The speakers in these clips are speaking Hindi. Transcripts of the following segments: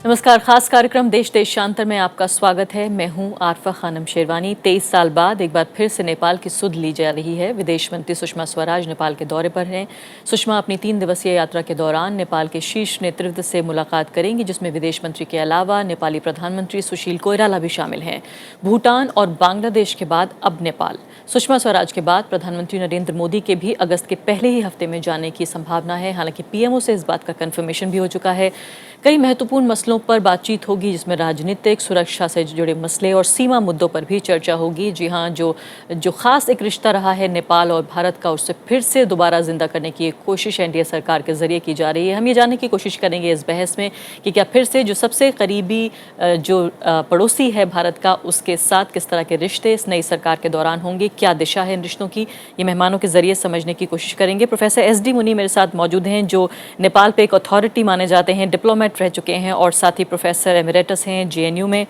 नमस्कार। खास कार्यक्रम देश देशांतर में आपका स्वागत है। मैं हूं आरफा खानम शेरवानी। 23 साल बाद एक बार फिर से नेपाल की सुध ली जा रही है। विदेश मंत्री सुषमा स्वराज नेपाल के दौरे पर हैं। सुषमा अपनी 3 दिवसीय यात्रा के दौरान नेपाल के शीर्ष नेतृत्व से मुलाकात करेंगी, जिसमें विदेश मंत्री के अलावा नेपाली प्रधानमंत्री सुशील कोइराला भी शामिल हैं। भूटान और बांग्लादेश के बाद अब नेपाल। सुषमा स्वराज के बाद प्रधानमंत्री नरेंद्र मोदी के भी अगस्त के पहले ही हफ्ते में जाने की संभावना है। हालांकि पीएमओ से इस बात का कन्फर्मेशन भी हो चुका है। कई महत्वपूर्ण मसलों पर बातचीत होगी, जिसमें राजनीतिक सुरक्षा से जुड़े मसले और सीमा मुद्दों पर भी चर्चा होगी। जी हाँ, जो खास एक रिश्ता रहा है नेपाल और भारत का, उससे फिर से दोबारा जिंदा करने की एक कोशिश एनडीए सरकार के जरिए की जा रही है। हम ये जानने की कोशिश करेंगे इस बहस में कि क्या फिर से जो सबसे करीबी जो पड़ोसी है भारत का, उसके साथ किस तरह के रिश्ते इस नई सरकार के दौरान होंगे, क्या दिशा है इन रिश्तों की, ये मेहमानों के जरिए समझने की कोशिश करेंगे। प्रोफेसर एसडी मुनि मेरे साथ मौजूद हैं, जो नेपाल पे एक अथॉरिटी माने जाते हैं, डिप्लोमेट रह चुके हैं और साथ ही प्रोफेसर एमिरेटस हैं जेएनयू में।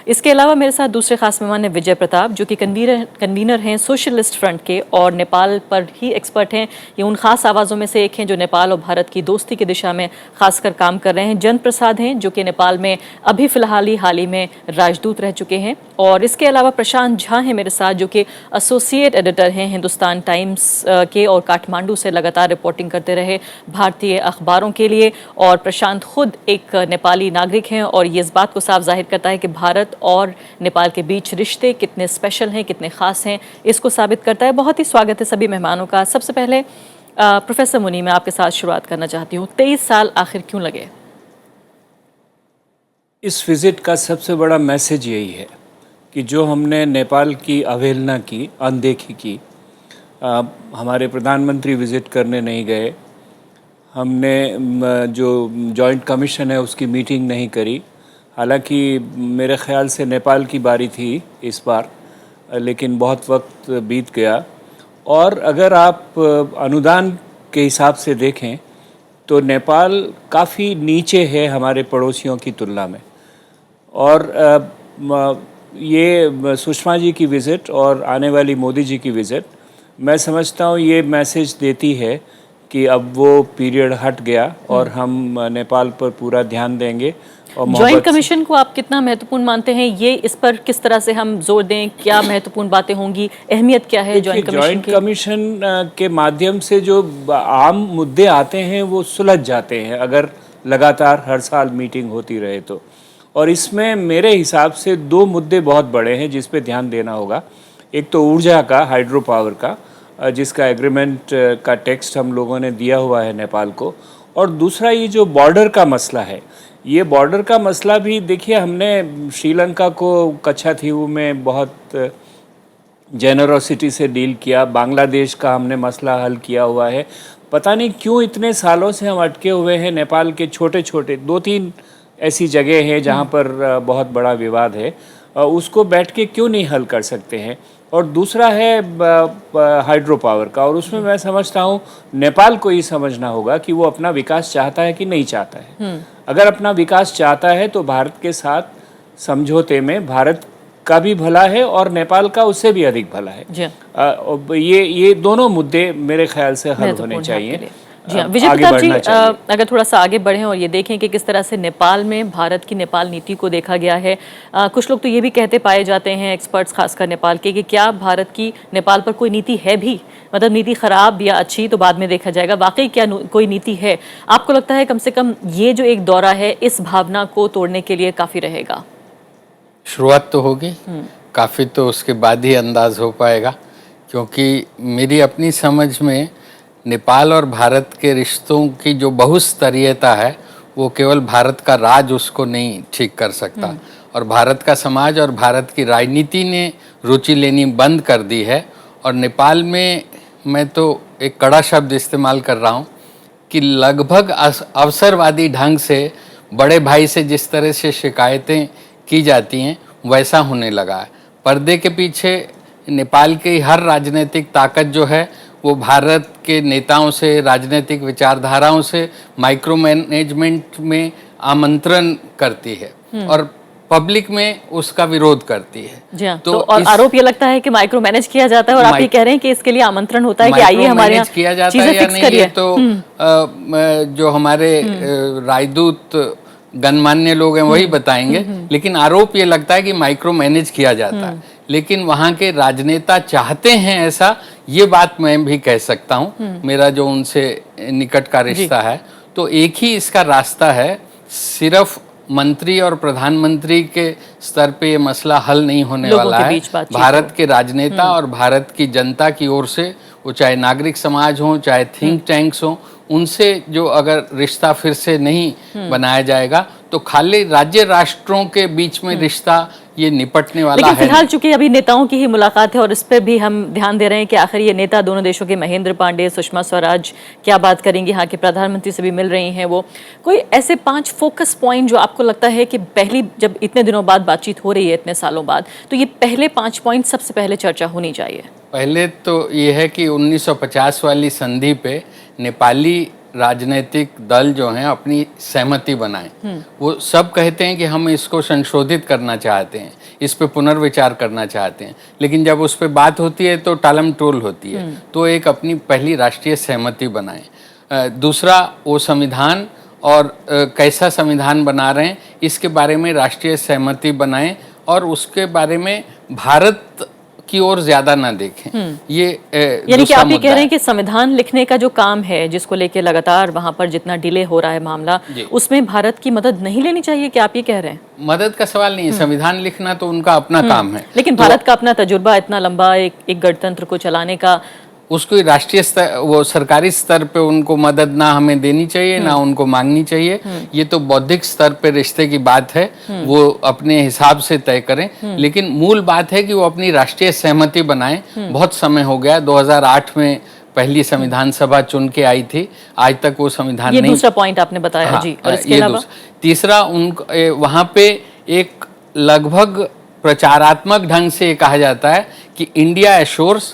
इसके अलावा मेरे साथ दूसरे खास मेहमान हैं विजय प्रताप, जो कि कन्वीनर हैं सोशलिस्ट फ्रंट के और नेपाल पर ही एक्सपर्ट हैं। ये उन खास आवाज़ों में से एक हैं जो नेपाल और भारत की दोस्ती की दिशा में खासकर काम कर रहे हैं। जन प्रसाद हैं, जो कि नेपाल में अभी हाल ही में राजदूत रह चुके हैं। और इसके अलावा प्रशांत झा हैं मेरे साथ, जो कि एसोसिएट एडिटर हैं हिंदुस्तान टाइम्स के और काठमांडू से लगातार रिपोर्टिंग करते रहे भारतीय अखबारों के लिए। और प्रशांत खुद एक नेपाली नागरिक हैं और ये इस बात को साफ जाहिर करता है कि भारत और नेपाल के बीच रिश्ते कितने स्पेशल हैं, कितने खास हैं, इसको साबित करता है। बहुत ही स्वागत है सभी मेहमानों का। सबसे पहले प्रोफेसर मुनि, मैं आपके साथ शुरुआत करना चाहती हूँ। 23 साल आखिर क्यों लगे? इस विज़िट का सबसे बड़ा मैसेज यही है कि जो हमने नेपाल की अवहेलना की, अनदेखी की, हमारे प्रधानमंत्री विज़िट करने नहीं गए, हमने जो जॉइंट कमीशन है उसकी मीटिंग नहीं करी। हालांकि मेरे ख़्याल से नेपाल की बारी थी इस बार, लेकिन बहुत वक्त बीत गया। और अगर आप अनुदान के हिसाब से देखें तो नेपाल काफ़ी नीचे है हमारे पड़ोसियों की तुलना में। और ये सुषमा जी की विज़िट और आने वाली मोदी जी की विज़िट, मैं समझता हूँ ये मैसेज देती है कि अब वो पीरियड हट गया और हम नेपाल पर पूरा ध्यान देंगे। और जॉइंट कमीशन को आप कितना महत्वपूर्ण मानते हैं? ये इस पर किस तरह से हम जोर दें? क्या महत्वपूर्ण बातें होंगी? अहमियत क्या है जॉइंट कमीशन के माध्यम से जो आम मुद्दे आते हैं वो सुलझ जाते हैं अगर लगातार हर साल मीटिंग होती रहे तो। और इसमें मेरे हिसाब से 2 मुद्दे बहुत बड़े हैं जिस पे ध्यान देना होगा। एक तो ऊर्जा का, हाइड्रो पावर का, जिसका एग्रीमेंट का टेक्स्ट हम लोगों ने दिया हुआ है नेपाल को। और दूसरा ये जो बॉर्डर का मसला है, ये बॉर्डर का मसला भी देखिए, हमने श्रीलंका को कच्छाथीवु में बहुत जेनरोसिटी से डील किया, बांग्लादेश का हमने मसला हल किया हुआ है। पता नहीं क्यों इतने सालों से हम अटके हुए हैं। नेपाल के छोटे छोटे 2-3 ऐसी जगह है जहाँ पर बहुत बड़ा विवाद है, उसको बैठ के क्यों नहीं हल कर सकते हैं। और दूसरा है हाइड्रो पावर का, और उसमें मैं समझता हूँ नेपाल को ये समझना होगा कि वो अपना विकास चाहता है कि नहीं चाहता है। अगर अपना विकास चाहता है तो भारत के साथ समझौते में भारत का भी भला है और नेपाल का उससे भी अधिक भला है। ये दोनों मुद्दे मेरे ख्याल से हल होने चाहिए। जी हाँ, विजय प्रताप जी, अगर थोड़ा सा आगे बढ़ें और ये देखें कि किस तरह से नेपाल में भारत की नेपाल नीति को देखा गया है। कुछ लोग तो ये भी कहते पाए जाते हैं, एक्सपर्ट्स खासकर नेपाल के, कि क्या भारत की नेपाल पर कोई नीति है भी? मतलब नीति खराब या अच्छी तो बाद में देखा जाएगा, वाकई क्या कोई नीति है? आपको लगता है कम से कम ये जो एक दौरा है इस भावना को तोड़ने के लिए काफ़ी रहेगा? शुरुआत तो होगी, काफ़ी तो उसके बाद ही अंदाज हो पाएगा। क्योंकि मेरी अपनी समझ में नेपाल और भारत के रिश्तों की जो बहुस्तरीयता है, वो केवल भारत का राज उसको नहीं ठीक कर सकता, और भारत का समाज और भारत की राजनीति ने रुचि लेनी बंद कर दी है। और नेपाल में मैं तो एक कड़ा शब्द इस्तेमाल कर रहा हूँ कि लगभग अवसरवादी ढंग से बड़े भाई से जिस तरह से शिकायतें की जाती हैं वैसा होने लगा है। पर्दे के पीछे नेपाल की हर राजनीतिक ताकत जो है वो भारत के नेताओं से, राजनीतिक विचारधाराओं से माइक्रो मैनेजमेंट में आमंत्रण करती है और पब्लिक में उसका विरोध करती है। जी हाँ, तो और आरोप ये लगता है कि माइक्रो मैनेज किया जाता है, और आप ये कह रहे हैं कि इसके लिए आमंत्रण होता है कि आइए हमारे यहाँ किया जाता है या नहीं, ये तो जो हमारे राजदूत गणमान्य लोग हैं वही बताएंगे, लेकिन आरोप ये लगता है कि माइक्रो मैनेज किया जाता है। लेकिन वहाँ के राजनेता चाहते हैं ऐसा, ये बात मैं भी कह सकता हूँ, मेरा जो उनसे निकट का रिश्ता है। तो एक ही इसका रास्ता है, सिर्फ मंत्री और प्रधानमंत्री के स्तर पे ये मसला हल नहीं होने वाला है। भारत के राजनेता और भारत की जनता की ओर से, वो चाहे नागरिक समाज हो, चाहे थिंक टैंक्स हो, उनसे जो अगर रिश्ता फिर से नहीं बनाया जाएगा तो खाली राज्य राष्ट्रों के बीच में रिश्ता ये निपटने वाला है। लेकिन फिलहाल चूंकि अभी नेताओं की ही मुलाकात है और इस पर भी हम ध्यान दे रहे हैं कि आखिर ये नेता दोनों देशों के, महेंद्र पांडे, सुषमा स्वराज क्या बात करेंगी, यहाँ के प्रधानमंत्री से भी मिल रही हैं वो। कोई ऐसे 5 फोकस पॉइंट जो आपको लगता है कि पहली, जब इतने दिनों बाद बातचीत हो रही है, इतने सालों बाद, तो ये पहले 5 पॉइंट सबसे पहले चर्चा होनी चाहिए? पहले तो ये है कि 1950 वाली संधि पे नेपाली राजनीतिक दल जो हैं अपनी सहमति बनाएं। वो सब कहते हैं कि हम इसको संशोधित करना चाहते हैं, इस पे पुनर्विचार करना चाहते हैं, लेकिन जब उस पे बात होती है तो टालम टोल होती है। तो एक अपनी पहली राष्ट्रीय सहमति बनाएं। दूसरा, वो संविधान और कैसा संविधान बना रहे हैं इसके बारे में राष्ट्रीय सहमति बनाएं और उसके बारे में भारत की ओर ज्यादा ना देखें। ये यानी कि आप ये कह रहे हैं कि संविधान लिखने का जो काम है, जिसको लेके लगातार वहां पर जितना डिले हो रहा है मामला, उसमें भारत की मदद नहीं लेनी चाहिए, क्या आप ये कह रहे हैं? मदद का सवाल नहीं है, संविधान लिखना तो उनका अपना काम है। लेकिन भारत का अपना तजुर्बा इतना लंबा एक गणतंत्र को चलाने का, उसको राष्ट्रीय स्तर, वो सरकारी स्तर पे उनको मदद ना हमें देनी चाहिए ना उनको मांगनी चाहिए। ये तो बौद्धिक स्तर पे रिश्ते की बात है, वो अपने हिसाब से तय करें। लेकिन मूल बात है कि वो अपनी राष्ट्रीय सहमति बनाएं। बहुत समय हो गया, 2008 में पहली संविधान सभा चुन के आई थी, आज तक वो संविधान नहीं। दूसरा पॉइंट आपने बताया। हाँ, जी, और इसके अलावा तीसरा, वहाँ पे एक लगभग प्रचारात्मक ढंग से कहा जाता है कि इंडिया एश्योर्स,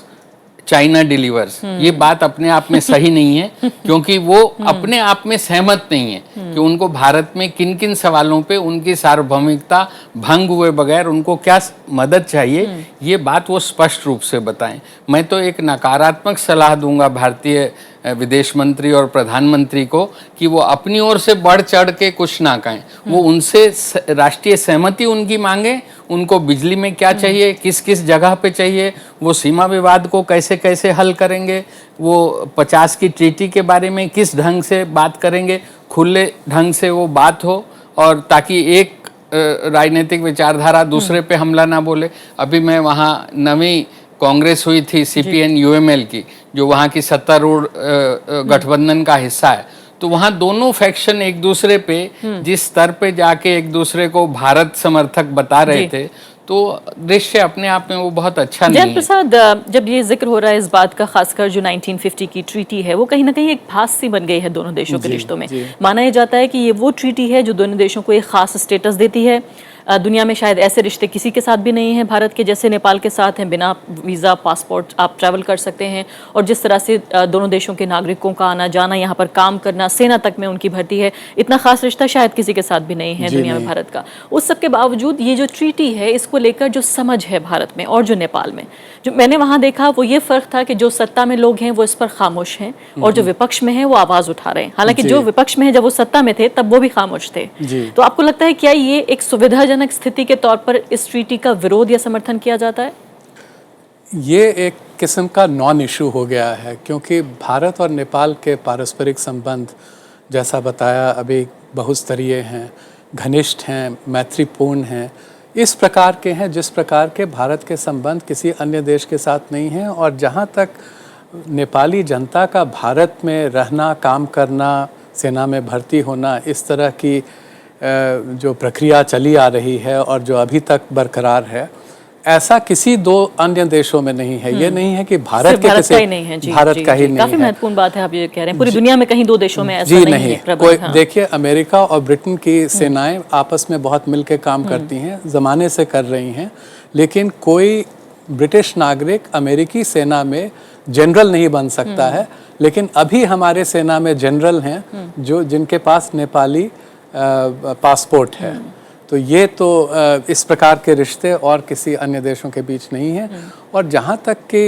चाइना डिलीवर्स। ये बात अपने आप में सही नहीं है, क्योंकि वो अपने आप में सहमत नहीं है कि उनको भारत में किन किन सवालों पे उनकी सार्वभौमिकता भंग हुए बगैर उनको क्या मदद चाहिए, ये बात वो स्पष्ट रूप से बताएं। मैं तो एक नकारात्मक सलाह दूंगा भारतीय विदेश मंत्री और प्रधानमंत्री को कि वो अपनी ओर से बढ़ चढ़ के कुछ ना कहें। वो उनसे राष्ट्रीय सहमति उनकी मांगे, उनको बिजली में क्या चाहिए, किस किस जगह पे चाहिए, वो सीमा विवाद को कैसे कैसे हल करेंगे, वो 50 की ट्रीटी के बारे में किस ढंग से बात करेंगे, खुले ढंग से वो बात हो, और ताकि एक राजनीतिक विचारधारा दूसरे पे हमला ना बोले। अभी मैं वहाँ नवी कांग्रेस हुई थी CPN UML की, जो वहाँ की सत्तारूढ़ गठबंधन का हिस्सा है, तो वहाँ दोनों फैक्शन एक दूसरे पे जिस स्तर पे जाके एक दूसरे को भारत समर्थक बता रहे थे, तो दृश्य अपने आप में वो बहुत अच्छा नहीं है। जयंत प्रसाद, जब ये जिक्र हो रहा है इस बात का, खासकर जो 1950 की ट्रीटी है, वो कहीं ना कहीं एक भास सी बन गई है दोनों देशों के रिश्तों में। माना यह जाता है कि ये वो ट्रीटी है जो दोनों देशों को एक खास स्टेटस देती है। दुनिया में शायद ऐसे रिश्ते किसी के साथ भी नहीं हैं भारत के जैसे नेपाल के साथ हैं। बिना वीज़ा, पासपोर्ट आप ट्रैवल कर सकते हैं, और जिस तरह से दोनों देशों के नागरिकों का आना जाना, यहाँ पर काम करना, सेना तक में उनकी भर्ती है, इतना खास रिश्ता शायद किसी के साथ भी नहीं है दुनिया में भारत का। उस सब के बावजूद ये जो ट्रीटी है, इसको लेकर जो समझ है भारत में और जो नेपाल में, जो मैंने वहाँ देखा वो ये फ़र्क था कि जो सत्ता में लोग हैं वो इस पर खामोश हैं, और जो विपक्ष में है वो आवाज़ उठा रहे हैं। हालांकि जो विपक्ष में है जब वो सत्ता में थे तब वो भी खामोश थे। तो आपको लगता है क्या ये एक सुविधाजनक स्थिति के तौर पर इस ट्रीटी का विरोध या समर्थन किया जाता है? ये एक किस्म का नॉन इशू हो गया है, क्योंकि भारत और नेपाल के पारस्परिक संबंध, जैसा बताया, अभी बहुस्तरीय हैं, घनिष्ठ हैं, मैत्रीपूर्ण हैं, इस प्रकार के हैं जिस प्रकार के भारत के संबंध किसी अन्य देश के साथ नहीं हैं। और जहाँ तक नेपाली जनता का भारत में रहना, काम करना, सेना में भर्ती होना, इस तरह की जो प्रक्रिया चली आ रही है और जो अभी तक बरकरार है, ऐसा किसी दो अन्य देशों में नहीं है। ये नहीं है कि भारत के किसी, भारत का ही नहीं है। काफी महत्वपूर्ण बात है आप ये कह रहे हैं, पूरी दुनिया में कहीं दो देशों में ऐसा नहीं है। कोई देखिए, अमेरिका और ब्रिटेन की सेनाएं आपस में बहुत मिलकर काम करती हैं, जमाने से कर रही हैं, लेकिन कोई ब्रिटिश नागरिक अमेरिकी सेना में जनरल नहीं बन सकता है। लेकिन अभी हमारे सेना में जनरल हैं जो जिनके पास नेपाली पासपोर्ट है। तो ये तो इस प्रकार के रिश्ते और किसी अन्य देशों के बीच नहीं है। और जहाँ तक कि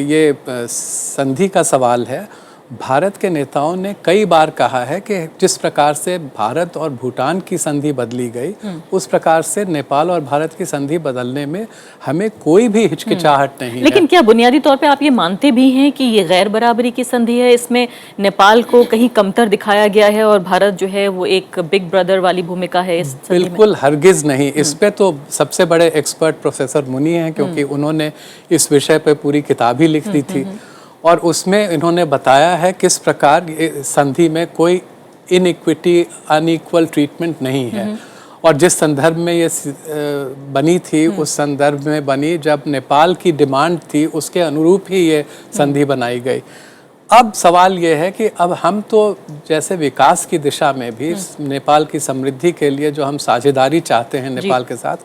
ये संधि का सवाल है, भारत के नेताओं ने कई बार कहा है कि जिस प्रकार से भारत और भूटान की संधि बदली गई, उस प्रकार से नेपाल और भारत की संधि बदलने में हमें कोई भी हिचकिचाहट नहीं लेकिन है। क्या बुनियादी तौर पे आप ये मानते भी हैं कि ये गैर बराबरी की संधि है, इसमें नेपाल को कहीं कमतर दिखाया गया है और भारत जो है वो एक बिग ब्रदर वाली भूमिका है इस संधि में? बिल्कुल हरगिज नहीं। इस पे तो सबसे बड़े एक्सपर्ट प्रोफेसर मुनि हैं, क्योंकि उन्होंने इस विषय पे पूरी किताब ही लिख दी थी और उसमें इन्होंने बताया है किस प्रकार संधि में कोई इनइक्विटी, अनइक्वल ट्रीटमेंट नहीं है। और जिस संदर्भ में ये बनी थी, उस संदर्भ में बनी जब नेपाल की डिमांड थी, उसके अनुरूप ही ये संधि बनाई गई। अब सवाल ये है कि अब हम तो जैसे विकास की दिशा में भी नेपाल की समृद्धि के लिए जो हम साझेदारी चाहते हैं नेपाल के साथ,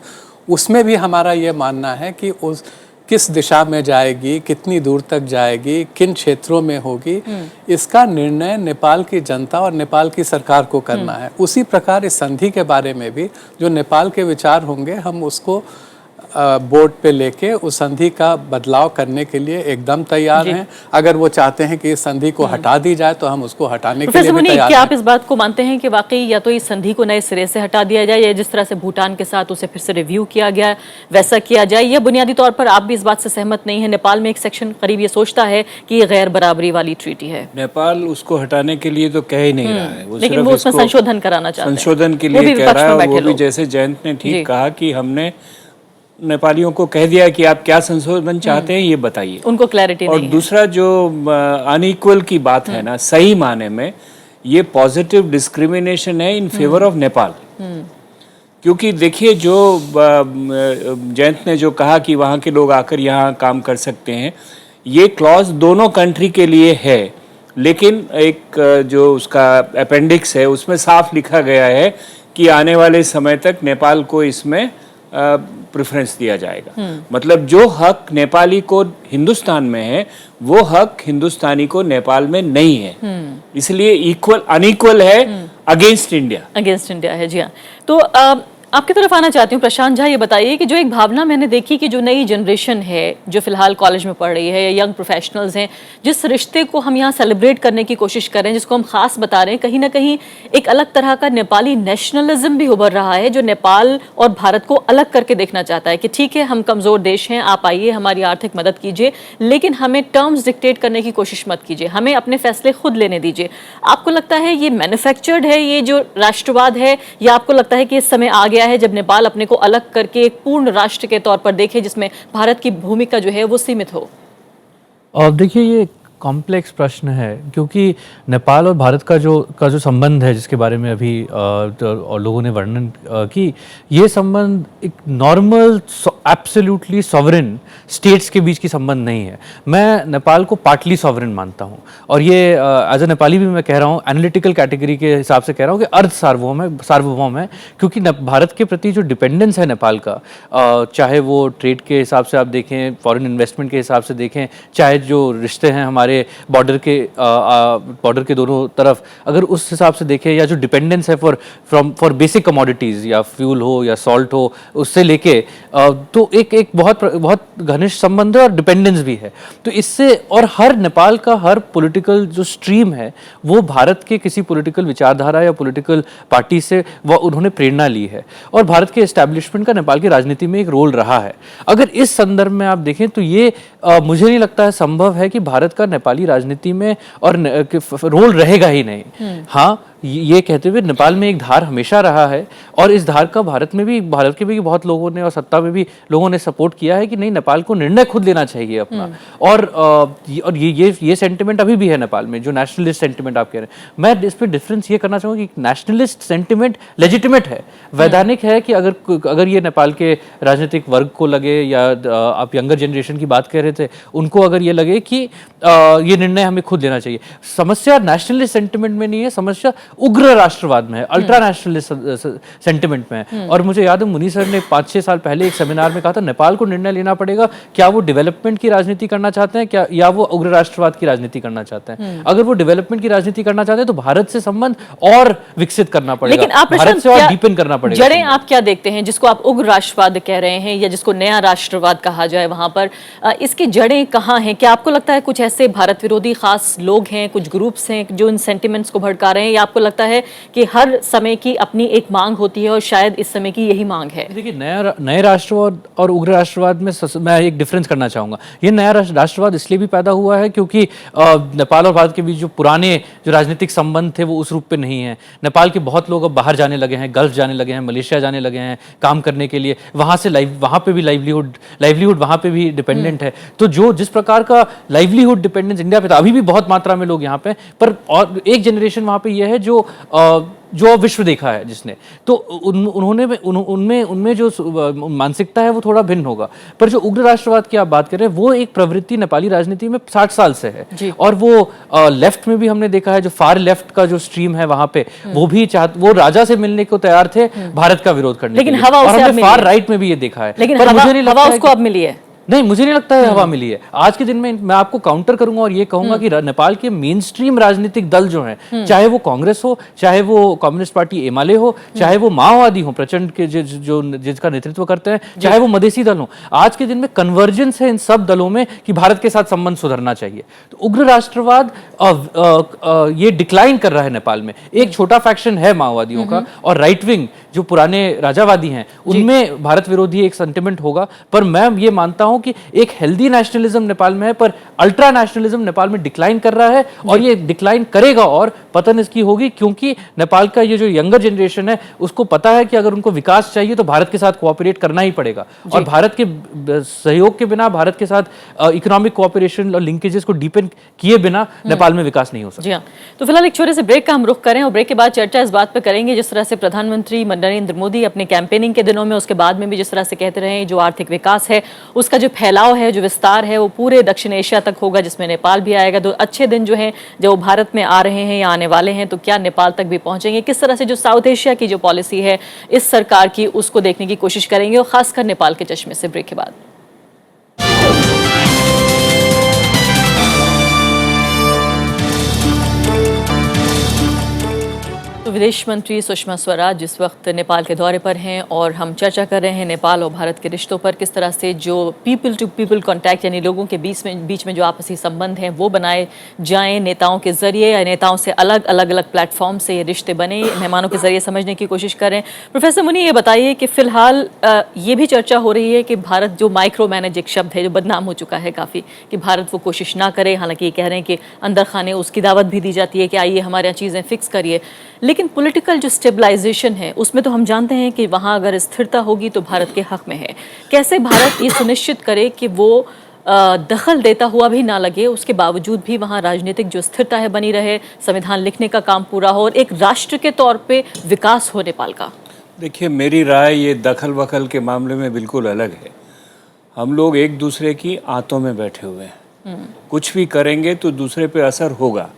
उसमें भी हमारा ये मानना है कि उस किस दिशा में जाएगी, कितनी दूर तक जाएगी, किन क्षेत्रों में होगी, इसका निर्णय नेपाल की जनता और नेपाल की सरकार को करना है। उसी प्रकार इस संधि के बारे में भी जो नेपाल के विचार होंगे, हम उसको बोर्ड पे लेके उस संधि का बदलाव करने के लिए एकदम तैयार हैं। अगर वो चाहते हैं कि इस संधि को हटा दी जाए तो हम उसको हटाने के लिए भी तैयार हैं। क्या आप इस बात को मानते हैं कि वाकई या तो इस संधि को नए सिरे से हटा दिया जाए, या जिस तरह से भूटान के साथ उसे फिर से रिव्यू किया गया वैसा किया जाए, या बुनियादी तौर पर आप भी इस बात से सहमत नहीं है? नेपाल में एक सेक्शन करीब ये सोचता है कि ये गैर बराबरी वाली ट्रीटी है। नेपाल उसको हटाने के लिए तो कह ही नहीं रहा है, लेकिन वो उसमें संशोधन कराना चाहते हैं, संशोधन के लिए कह रहा है। वो भी जैसे जयंत ने ठीक कहा कि हमने नेपालियों को कह दिया कि आप क्या संशोधन चाहते हैं ये बताइए, उनको क्लैरिटी नहीं है। और दूसरा जो अनइक्वल की बात है ना, सही माने में ये पॉजिटिव डिस्क्रिमिनेशन है इन फेवर ऑफ नेपाल। क्योंकि देखिए जो जयंत ने जो कहा कि वहाँ के लोग आकर यहाँ काम कर सकते हैं, ये क्लॉज दोनों कंट्री के लिए है, लेकिन एक जो उसका अपेंडिक्स है उसमें साफ लिखा गया है कि आने वाले समय तक नेपाल को इसमें प्रेफरेंस दिया जाएगा। मतलब जो हक नेपाली को हिंदुस्तान में है, वो हक हिंदुस्तानी को नेपाल में नहीं है। इसलिए इक्वल अनइक्वल है, अगेंस्ट इंडिया है। जी हाँ, तो आपकी तरफ आना चाहती हूँ प्रशांत झा, ये बताइए कि जो एक भावना मैंने देखी कि जो नई जनरेशन है जो फिलहाल कॉलेज में पढ़ रही है या यंग प्रोफेशनल्स हैं, जिस रिश्ते को हम यहाँ सेलिब्रेट करने की कोशिश कर रहे हैं, जिसको हम खास बता रहे हैं, कहीं ना कहीं एक अलग तरह का नेपाली नेशनलिज्म भी उभर रहा है, जो नेपाल और भारत को अलग करके देखना चाहता है कि ठीक है हम कमज़ोर देश हैं, आप आइए हमारी आर्थिक मदद कीजिए, लेकिन हमें टर्म्स डिक्टेट करने की कोशिश मत कीजिए, हमें अपने फैसले खुद लेने दीजिए। आपको लगता है ये मैन्युफैक्चर्ड है ये जो राष्ट्रवाद है, या आपको लगता है कि इस समय आ गया है जब नेपाल अपने को अलग करके एक पूर्ण राष्ट्र के तौर पर देखे जिसमें भारत की भूमिका जो है वो सीमित हो? और देखिए ये कॉम्प्लेक्स प्रश्न है, क्योंकि नेपाल और भारत का जो संबंध है, जिसके बारे में अभी और लोगों ने वर्णन की, ये संबंध एक नॉर्मल एब्सोल्युटली सॉवरेन स्टेट्स के बीच की संबंध नहीं है। मैं नेपाल को पार्टली सॉवरेन मानता हूँ, और ये एज अ नेपाली भी मैं कह रहा हूँ, एनालिटिकल कैटेगरी के हिसाब से कह रहा हूँ कि अर्ध सार्वभौम है, क्योंकि भारत के प्रति जो डिपेंडेंस है नेपाल का, चाहे वो ट्रेड के हिसाब से आप देखें, फॉरेन इन्वेस्टमेंट के हिसाब से देखें, चाहे जो रिश्ते हैं हमारे बॉर्डर के दोनों तरफ, अगर उस हिसाब से देखें, या जो डिपेंडेंस है फॉर बेसिक कमोडिटीज, या फ्यूल हो या सॉल्ट हो, उससे लेके तो एक बहुत घनिष्ठ संबंध है और डिपेंडेंस भी है। तो इससे, और हर नेपाल का हर पॉलिटिकल जो स्ट्रीम है वो भारत के किसी पॉलिटिकल विचारधारा या पॉलिटिकल पार्टी से वो उन्होंने प्रेरणा ली है, और भारत के एस्टैब्लिशमेंट का नेपाल की राजनीति में एक रोल रहा है। अगर इस संदर्भ में आप देखें तो ये मुझे नहीं लगता है संभव है कि भारत का नेपाली राजनीति में और रोल रहेगा ही नहीं। हाँ, ये कहते हुए नेपाल में एक धार हमेशा रहा है, और इस धार का भारत के भी बहुत लोगों ने और सत्ता में भी लोगों ने सपोर्ट किया है कि नहीं, नेपाल को निर्णय खुद लेना चाहिए अपना। और ये सेंटिमेंट अभी भी है नेपाल में, जो नेशनलिस्ट सेंटिमेंट आप कह रहे हैं। मैं इस पर डिफरेंस ये करना चाहूँगा कि नेशनलिस्ट सेंटिमेंट लेजिटिमेट है, वैधानिक है, कि अगर ये नेपाल के राजनीतिक वर्ग को लगे, या आप यंगर जनरेशन की बात कह रहे थे, उनको अगर ये लगे कि ये निर्णय हमें खुद लेना चाहिए। समस्या नेशनलिस्ट सेंटिमेंट में नहीं है, समस्या उग्र राष्ट्रवाद में है, अल्ट्रा नेशनलिस्ट सेंटिमेंट में है। और मुझे याद है मुनी सर ने 5-6 साल पहले एक सेमिनार में कहा था नेपाल को निर्णय लेना पड़ेगा, क्या वो डेवलपमेंट की राजनीति करना चाहते हैं क्या, या वो उग्र राष्ट्रवाद की राजनीति करना चाहते हैं। अगर वो डेवलपमेंट की राजनीति करना चाहते हैं तो भारत से संबंध और विकसित करना पड़ेगा, लेकिन आप भारत से और डीपन करना पड़ेगा। जड़ें आप क्या देखते हैं जिसको आप उग्र राष्ट्रवाद कह रहे हैं या जिसको नया राष्ट्रवाद कहा जाए, वहां पर इसकी जड़ें कहाँ हैं? क्या आपको लगता है कुछ ऐसे भारत विरोधी खास लोग हैं, कुछ ग्रुप्स हैं जो इन सेंटिमेंट्स को भड़का रहे हैं, या आपको लगता है कि हर समय की अपनी एक मांग होती है और शायद इस समय की यही मांग है? देखिए, नए राष्ट्रवाद और उग्र राष्ट्रवाद में मैं एक डिफरेंस करना चाहूँगा। ये नया राष्ट्रवाद इसलिए भी पैदा हुआ है क्योंकि नेपाल और भारत के बीच जो पुराने जो राजनीतिक संबंध थे वो उस रूप पे नहीं है। नेपाल के बहुत लोग अब बाहर जाने लगे हैं, गल्फ जाने लगे हैं, मलेशिया जाने लगे हैं काम करने के लिए, वहाँ से वहाँ पे भी लाइवलीहुड वहाँ पे भी डिपेंडेंट है। तो जो जिस प्रकार का लाइवलीहुड डिपेंडेंस इंडिया पे था, अभी भी बहुत मात्रा में लोग यहाँ पे, पर और एक जनरेशन वहाँ पे ये है जो विश्व देखा है जिसने, तो उनमें जो मानसिकता है वो थोड़ा भिन्न होगा। पर जो उग्र राष्ट्रवाद की आप बात कर रहे हैं वो एक प्रवृत्ति नेपाली राजनीति में 60 साल से है, और वो लेफ्ट में भी हमने देखा है, जो फार लेफ्ट का जो स्ट्रीम है वहां पे वो राजा से मिलने को तैयार थे भारत का विरोध करने के लिए। हवा और हमने फार राइट में भी ये देखा है, लेकिन हवा उसको अब मिली है। नहीं, मुझे नहीं लगता है हवा मिली है। आज के दिन में मैं आपको काउंटर करूंगा और ये कहूंगा कि नेपाल के मेन स्ट्रीम राजनीतिक दल जो हैं, चाहे वो कांग्रेस हो, चाहे वो कम्युनिस्ट पार्टी एमाले हो, चाहे वो माओवादी हो प्रचंड के जो जिसका नेतृत्व करते हैं, चाहे वो मधेसी दल हो, आज के दिन में कन्वर्जेंस है इन सब दलों में कि भारत के साथ संबंध सुधरना चाहिए। तो उग्र राष्ट्रवाद ये डिक्लाइन कर रहा है नेपाल में। एक छोटा फैक्शन है माओवादियों का, और राइट विंग जो पुराने राजावादी हैं उनमें भारत विरोधी एक सेंटिमेंट होगा। पर मैं ये मानता हूं कि एक हेल्दी नेशनलिज्म नेपाल में है, पर अल्ट्रा नेशनलिज्म नेपाल में डिक्लाइन कर रहा है, और ये डिक्लाइन करेगा और पतन इसकी होगी, क्योंकि नेपाल का ये जो यंगर जनरेशन है उसको पता है कि अगर उनको विकास चाहिए तो भारत के साथ कोऑपरेट करना ही पड़ेगा, और भारत के सहयोग के बिना, भारत के साथ इकोनॉमिक कोऑपरेशन और लिंकेजेस को डीपन किए बिना नेपाल में विकास नहीं हो सकता। जी हाँ, तो फिलहाल एक छोटे से ब्रेक का हम रुख करें और ब्रेक के बाद चर्चा इस बात पर करेंगे जिस तरह से प्रधानमंत्री नरेंद्र मोदी अपने कैंपेनिंग के दिनों में, उसके बाद में भी जिस तरह से कहते रहे जो आर्थिक विकास है उसका जो फैलाव है, जो विस्तार है, वो पूरे दक्षिण एशिया तक होगा, जिसमें नेपाल भी आएगा। तो अच्छे दिन जो हैं जब वो भारत में आ रहे हैं या आने वाले हैं, तो क्या नेपाल तक भी पहुंचेंगे? किस तरह से जो साउथ एशिया की जो पॉलिसी है इस सरकार की, उसको देखने की कोशिश करेंगे, और खासकर नेपाल के चश्मे से। ब्रेक के बाद तो विदेश मंत्री सुषमा स्वराज इस वक्त नेपाल के दौरे पर हैं और हम चर्चा कर रहे हैं नेपाल और भारत के रिश्तों पर, किस तरह से जो पीपल टू पीपल कांटेक्ट यानी लोगों के बीच में जो आपसी संबंध हैं वो बनाए जाएं नेताओं के जरिए, या नेताओं से अलग अलग प्लेटफॉर्म से ये रिश्ते बने, मेहमानों के जरिए समझने की कोशिश करें। प्रोफेसर मुनी, ये बताइए कि फिलहाल ये भी चर्चा हो रही है कि भारत जो माइक्रो मैनेज एक शब्द है जो बदनाम हो चुका है काफ़ी, कि भारत वो कोशिश ना करे, हालांकि ये कह रहे हैं कि अंदर खाने उसकी दावत भी दी जाती है कि आइए हमारे यहाँ चीज़ें फिक्स करिए, लेकिन पॉलिटिकल जो स्टेबलाइजेशन है उसमें तो हम जानते हैं कि वहाँ अगर स्थिरता होगी तो भारत के हक में है। कैसे भारत ये सुनिश्चित करे कि वो दखल देता हुआ भी ना लगे, उसके बावजूद भी वहाँ राजनीतिक जो स्थिरता है बनी रहे, संविधान लिखने का काम पूरा हो और एक राष्ट्र के तौर पे विकास हो नेपाल का? देखिए, मेरी राय ये दखल वखल के मामले में बिल्कुल अलग है। हम लोग एक दूसरे की आंतों में बैठे हुए हैं, कुछ भी करेंगे तो दूसरे पे असर होगा।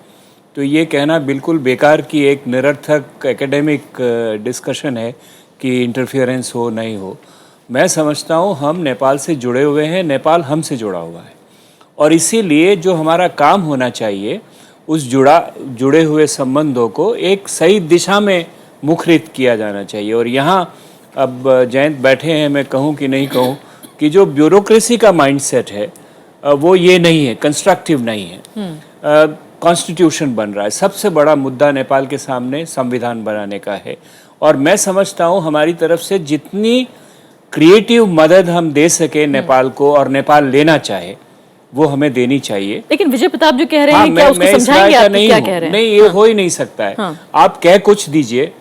तो ये कहना बिल्कुल बेकार की एक निरर्थक एकेडमिक डिस्कशन है कि इंटरफेरेंस हो नहीं हो। मैं समझता हूँ हम नेपाल से जुड़े हुए हैं, नेपाल हमसे जुड़ा हुआ है, और इसीलिए जो हमारा काम होना चाहिए उस जुड़े हुए संबंधों को एक सही दिशा में मुखरित किया जाना चाहिए। और यहाँ अब जयंत बैठे हैं, मैं कहूँ कि नहीं कहूँ कि जो ब्यूरोक्रेसी का माइंडसेट है वो ये नहीं है, कंस्ट्रक्टिव नहीं है। कॉन्स्टिट्यूशन बन रहा है, सबसे बड़ा मुद्दा नेपाल के सामने संविधान बनाने का है, और मैं समझता हूँ हमारी तरफ से जितनी क्रिएटिव मदद हम दे सके नेपाल को और नेपाल लेना चाहे वो हमें देनी चाहिए। लेकिन विजय प्रताप जो कह रहे हैं, क्या उसको समझाएंगे आप क्या कह रहे हैं? नहीं, ये हो ही नहीं सकता है। आप कह कुछ दीजिए,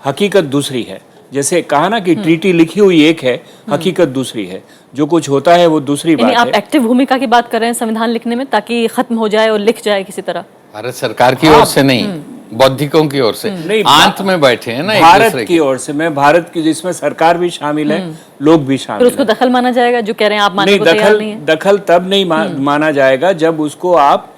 हकीकत दूसरी है। जैसे कहा ना कि ट्रीटी लिखी हुई एक है, हकीकत दूसरी है, जो कुछ होता है वो दूसरी बात है। आप एक्टिव भूमिका की बात कर रहे हैं संविधान लिखने में, ताकि खत्म हो जाए और लिख जाए किसी तरह? भारत सरकार की ओर से नहीं, बौद्धिकों की ओर से नहीं, आंत में बैठे हैं ना भारत की ओर से। मैं भारत की, जिसमें सरकार भी शामिल है, लोग भी शामिल है। उसको दखल माना जाएगा जो कह रहे हैं आप मानने को तैयार नहीं है? दखल तब नहीं माना जाएगा जब उसको आप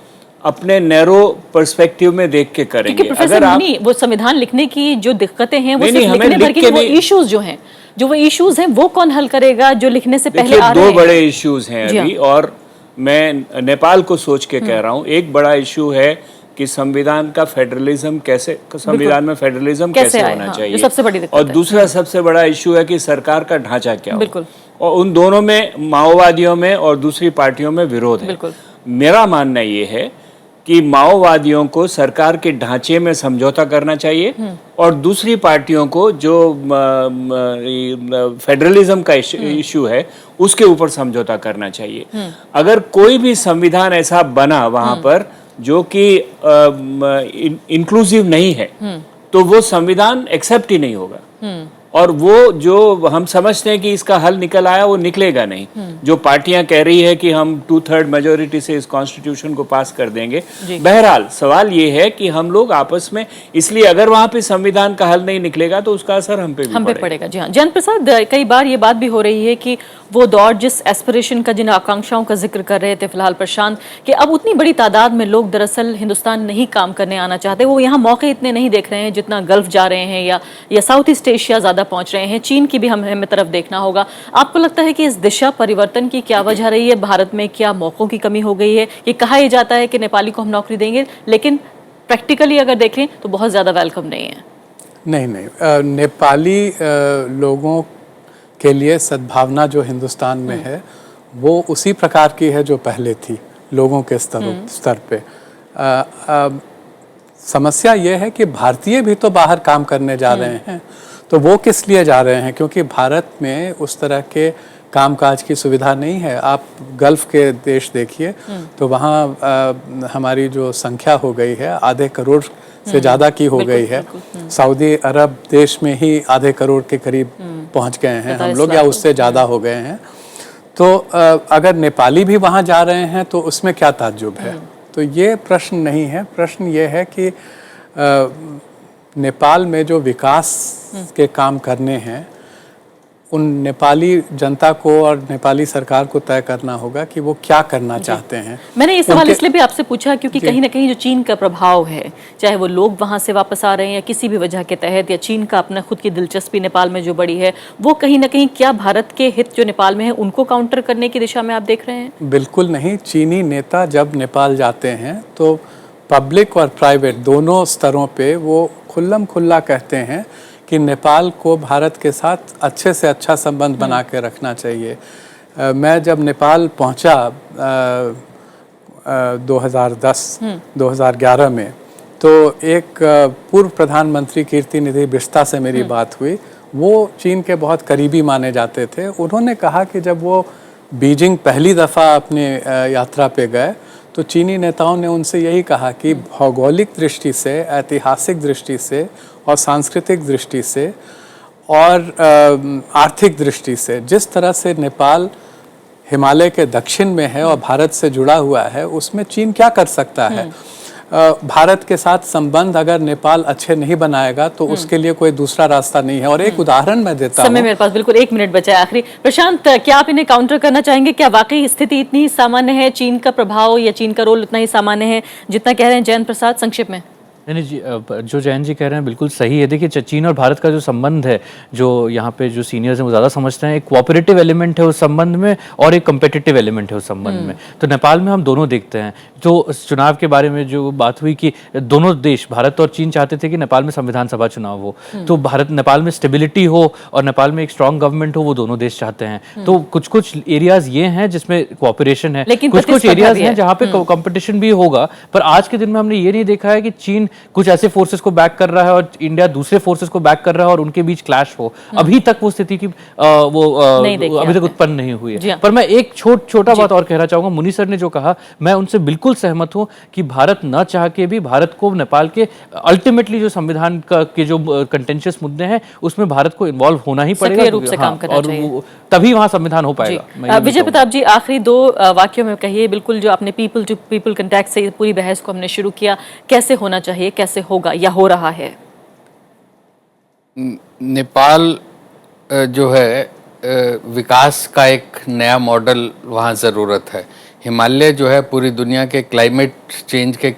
अपने नैरो पर्सपेक्टिव में देख के करेंगे। क्योंकि प्रोफेसर मुनी, वो संविधान लिखने की जो दिक्कतें हैं वो नहीं, सिर्फ नहीं, हमें लिखने भर लिख की के वो नहीं- इश्यूज जो हैं, जो वो इश्यूज हैं वो कौन हल करेगा जो लिखने से पहले देखिए, आ रहे दो हैं? बड़े इश्यूज हैं जी अभी, और मैं नेपाल को सोच के कह रहा हूँ। एक बड़ा इशू है कि संविधान का फेडरलिज्म कैसे, संविधान में फेडरलिज्म कैसे आए, होना हाँ, चाहिए, ये सबसे बड़ी दिक्कत और है। दूसरा सबसे बड़ा इशू है कि सरकार का ढांचा क्या हो। बिल्कुल। और उन दोनों में, माओवादियों में और दूसरी पार्टियों में विरोध है। बिल्कुल। मेरा मानना ये है कि माओवादियों को सरकार के ढांचे में समझौता करना चाहिए, और दूसरी पार्टियों को जो फेडरलिज्म का इशू है उसके ऊपर समझौता करना चाहिए। अगर कोई भी संविधान ऐसा बना वहां पर जो कि इंक्लूसिव नहीं है, तो वो संविधान एक्सेप्ट ही नहीं होगा। और वो जो हम समझते हैं कि इसका हल निकल आया, वो निकलेगा नहीं। जो पार्टियां कह रही है कि हम 2/3 मेजोरिटी से इस कॉन्स्टिट्यूशन को पास कर देंगे, बहरहाल सवाल ये है कि हम लोग आपस में, इसलिए अगर वहां पे संविधान का हल नहीं निकलेगा तो उसका असर हम पे भी पड़ेगा। जी हाँ, जयंत प्रसाद, कई बार ये बात भी हो रही है कि वो दौर जिस एस्पिरेशन का, जिन आकांक्षाओं का जिक्र कर रहे थे फिलहाल प्रशांत, कि अब उतनी बड़ी तादाद में लोग दरअसल हिंदुस्तान नहीं काम करने आना चाहते, वो यहाँ मौके इतने नहीं देख रहे हैं जितना गल्फ जा रहे हैं या साउथ ईस्ट एशिया ज्यादा पहुंच रहे हैं। चीन की भी हमें तरफ देखना होगा। आपको लगता है कि इस दिशा परिवर्तन की क्या वजह रही है? भारत में क्या मौकों की कमी हो गई है? ये कहा यह जाता है कि नेपाली को हम नौकरी देंगे, लेकिन प्रैक्टिकली अगर देखें तो बहुत ज्यादा वेलकम नहीं है। नहीं, नेपाली लोगों के लिए सद्भावना जो हिंदुस्तान में है वो उसी प्रकार की है जो पहले थी लोगों के स्तर पे। समस्या ये है कि भारतीय भी तो बाहर काम करने जा रहे हैं, तो वो किस लिए जा रहे हैं? क्योंकि भारत में उस तरह के कामकाज की सुविधा नहीं है। आप गल्फ के देश देखिए तो वहाँ हमारी जो संख्या हो गई है आधे करोड़ से ज़्यादा की हो गई है। सऊदी अरब देश में ही आधे करोड़ के करीब पहुँच गए हैं हम लोग, या उससे ज़्यादा हो गए हैं। तो अगर नेपाली भी वहाँ जा रहे हैं तो उसमें क्या ताज्जुब है? तो ये प्रश्न नहीं है। प्रश्न ये है कि नेपाल में जो विकास के काम करने हैं उन नेपाली जनता को और नेपाली सरकार को तय करना होगा कि वो क्या करना चाहते हैं। मैंने ये सवाल इसलिए भी आपसे पूछा क्योंकि कहीं ना कहीं जो चीन का प्रभाव है, चाहे वो लोग वहां से वापस आ रहे हैं या किसी भी वजह के तहत, या चीन का अपना खुद की दिलचस्पी नेपाल में जो बड़ी है, वो कहीं ना कहीं क्या भारत के हित जो नेपाल में है उनको काउंटर करने की दिशा में आप देख रहे हैं? बिल्कुल नहीं। चीनी नेता जब नेपाल जाते हैं तो पब्लिक और प्राइवेट दोनों स्तरों पे वो खुल्लम खुल्ला कहते हैं कि नेपाल को भारत के साथ अच्छे से अच्छा संबंध बना के रखना चाहिए। मैं जब नेपाल पहुंचा 2010-2011 में, तो एक पूर्व प्रधानमंत्री कीर्तिनिधि बिष्टा से मेरी बात हुई। वो चीन के बहुत करीबी माने जाते थे। उन्होंने कहा कि जब वो बीजिंग पहली दफ़ा अपने यात्रा पे गए तो चीनी नेताओं ने उनसे यही कहा कि भौगोलिक दृष्टि से, ऐतिहासिक दृष्टि से और सांस्कृतिक दृष्टि से और आर्थिक दृष्टि से जिस तरह से नेपाल हिमालय के दक्षिण में है और भारत से जुड़ा हुआ है, उसमें चीन क्या कर सकता है? भारत के साथ संबंध अगर नेपाल अच्छे नहीं बनाएगा तो उसके लिए कोई दूसरा रास्ता नहीं है। और एक उदाहरण मैं देता हूँ। समय मेरे पास बिल्कुल 1 मिनट बचा है आखिरी। प्रशांत, क्या आप इन्हें काउंटर करना चाहेंगे? क्या वाकई स्थिति इतनी ही सामान्य है? चीन का प्रभाव या चीन का रोल उतना ही सामान्य है जितना कह रहे हैं जयंत प्रसाद? संक्षिप्त में। नहीं जी, जो जयंत जी कह रहे हैं बिल्कुल सही है। देखिए, चीन और भारत का जो संबंध है, जो यहाँ पे जो सीनियर्स हैं वो ज़्यादा समझते हैं, एक कोऑपरेटिव एलिमेंट है उस संबंध में और एक कम्पिटिटिव एलिमेंट है उस संबंध में। तो नेपाल में हम दोनों देखते हैं। तो चुनाव के बारे में जो बात हुई कि दोनों देश, भारत और चीन, चाहते थे कि नेपाल में संविधान सभा चुनाव हो, तो भारत नेपाल में स्टेबिलिटी हो और नेपाल में एक स्ट्रॉन्ग गवर्नमेंट हो, वो दोनों देश चाहते हैं। तो कुछ कुछ एरियाज ये हैं जिसमें कोऑपरेशन है, कुछ कुछ एरियाज हैं जहाँ पे कॉम्पिटिशन भी होगा। पर आज के दिन में हमने ये नहीं देखा है कि चीन कुछ ऐसे फोर्सेस को बैक कर रहा है और इंडिया दूसरे फोर्सेस को बैक कर रहा है और उनके बीच क्लैश हो। अभी तक वो स्थिति की अभी तक उत्पन्न नहीं हुई है। पर मैं एक छोटा बात और कहना चाहूंगा। मुनि सर ने जो कहा, मैं उनसे बिल्कुल सहमत हूं कि भारत न चाह के भी भारत को नेपाल के अल्टीमेटली जो संविधान के जो कंटेंशियस मुद्दे हैं उसमें भारत को इन्वॉल्व होना ही पड़ेगा, सक्रिय रूप से काम करना चाहिए, तभी वहां संविधान हो पाएगा। विजय प्रताप जी, आखिरी 2 वाक्यों में कहिए, बिल्कुल जो आपने पीपल टू पीपल कॉन्टैक्ट से पूरी बहस को हमने शुरू किया, कैसे होना चाहिए, कैसे होगा या हो रहा है? नेपाल जो है विकास का एक नया मॉडल वहाँ ज़रूरत है, हिमालय जो है पूरी दुनिया के क्लाइमेट चेंज के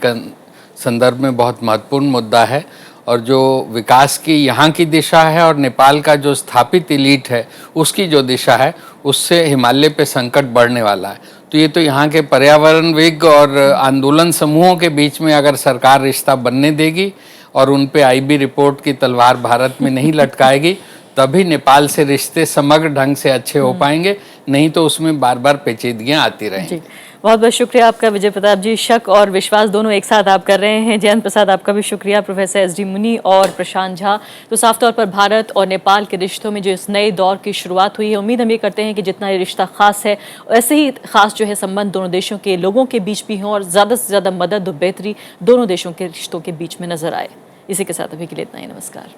संदर्भ में बहुत महत्वपूर्ण मुद्दा है, और जो विकास की यहाँ की दिशा है और नेपाल का जो स्थापित इलीट है उसकी जो दिशा है, उससे हिमालय पे संकट बढ़ने वाला है। तो ये तो यहाँ के पर्यावरणविद और आंदोलन समूहों के बीच में अगर सरकार रिश्ता बनने देगी और उन पे आईबी रिपोर्ट की तलवार भारत में नहीं लटकाएगी, तभी नेपाल से रिश्ते समग्र ढंग से अच्छे हो पाएंगे, नहीं तो उसमें बार बार पेचीदगियाँ आती रहेंगी। बहुत बहुत शुक्रिया आपका विजय प्रताप जी। शक और विश्वास दोनों एक साथ आप कर रहे हैं। जयंत प्रसाद, आपका भी शुक्रिया। प्रोफेसर एस डी मुनि और प्रशांत झा। तो साफ तौर पर भारत और नेपाल के रिश्तों में जो इस नए दौर की शुरुआत हुई है, उम्मीद हम ये करते हैं कि जितना ये रिश्ता खास है, ऐसे ही खास जो है संबंध दोनों देशों के लोगों के बीच भी हों और ज़्यादा से ज़्यादा मदद और बेहतरी दोनों देशों के रिश्तों के बीच में नजर आए। इसी के साथ अभी के लिए इतना ही। नमस्कार।